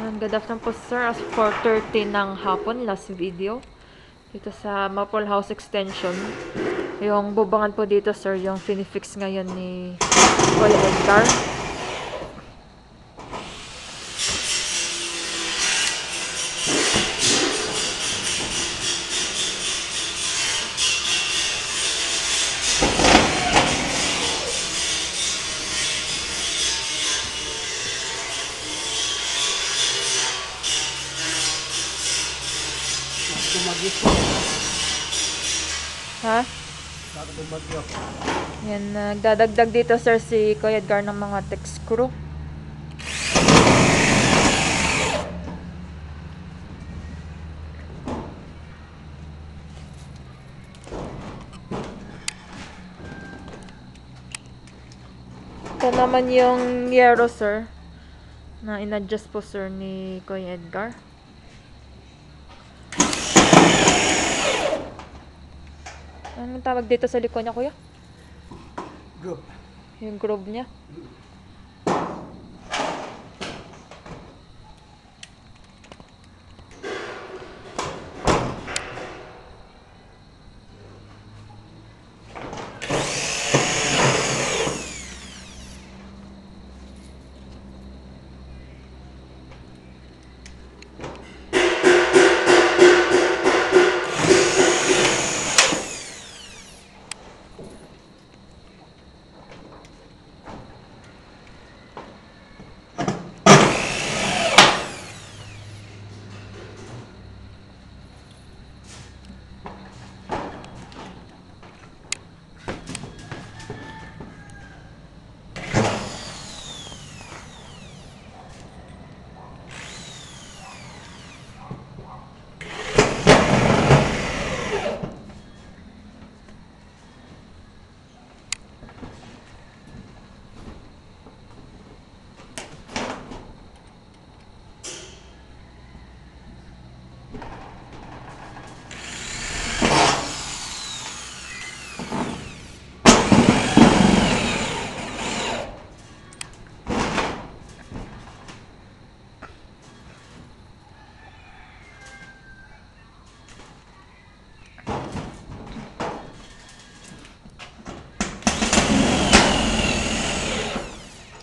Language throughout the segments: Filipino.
Good afternoon po sir, as 4:30 ng hapon, last video dito sa Maple House Extension. Yung bubangan po dito sir, yung finifix ngayon ni Kuya Edgar. Bumagyo po. Ha? Bakit bumagyo? Yan, nagdadagdag dito sir si Kuya Edgar ng mga tech screw. Ito naman yung yero sir na in-adjust po sir ni Kuya Edgar. Anong tawag dito sa likod niya kuya? Group. Yung groove niya.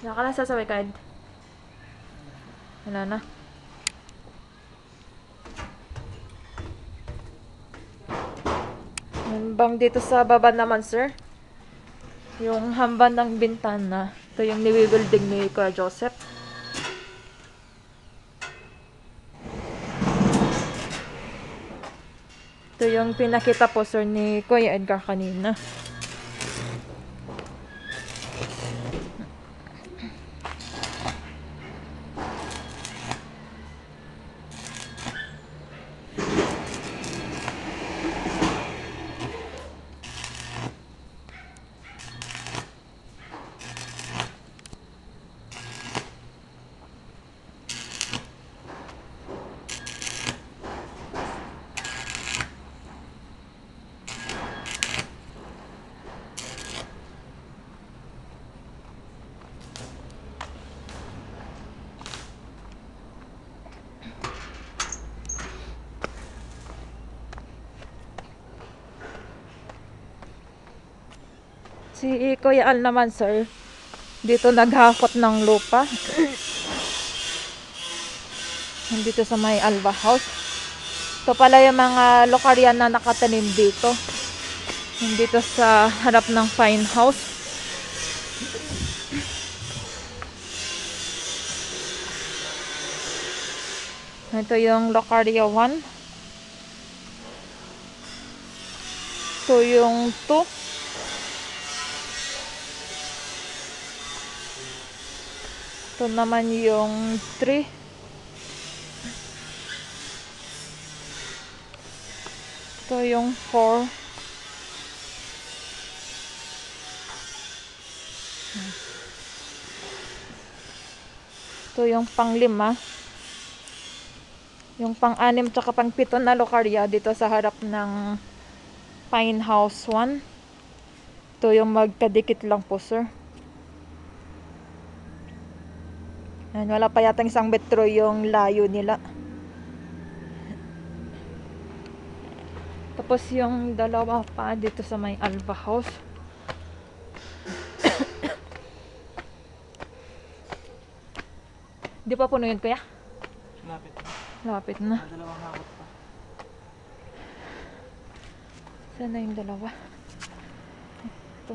Nakala sasabay kahit. Wala na. Bang dito sa baba naman sir. Yung hamban ng bintana. Ito yung niwibuilding ni Kuya Joseph. Ito yung pinakita po sir ni Kuya Edgar kanina. Si Kuya Al naman sir, dito naghakot ng lupa. Dito sa may Alba House. Ito pala yung mga lokaryan na nakatanim dito. Dito sa harap ng Fine House. Ito yung Locaria 1. Ito yung 2. Ito naman yung 3. Ito yung 4. Ito yung pang-5. Yung pang-6 tsaka pang-7 na lokarya dito sa harap ng Pine House 1. Ito yung magkadikit lang po sir. Ayan, wala pa yatang 1 metro yung layo nila. Tapos yung dalawa pa dito sa may Alba House. Di pa puno yun, kuya? Lapit. Lapit na. Dalawang hakot pa. Saan na yung dalawa? Ito.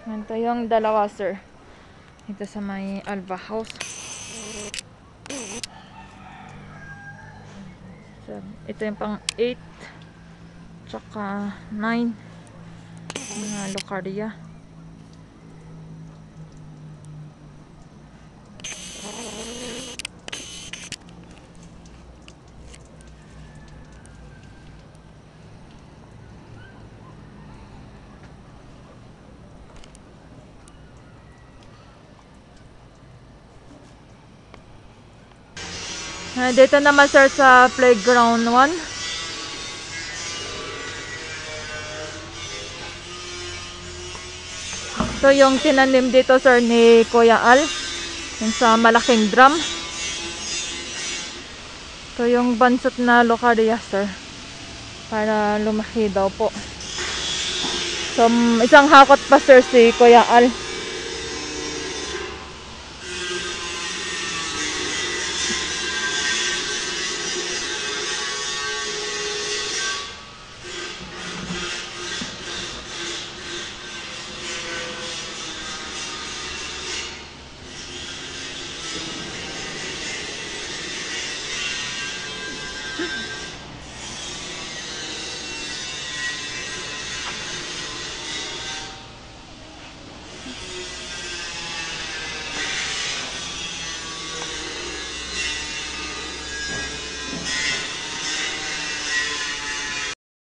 Ito yung dalawa, sir. Ito sa may Alba House. So, ito yung pang 8 tsaka 9 mga lokarya. Dito naman, sir, sa playground 1. Ito yung tinanim dito, sir, ni Kuya Al. Yung sa malaking drum. Ito yung bansot na lokarya, sir. Para lumaki daw po. So, isang hakot pa, sir, si Kuya Al.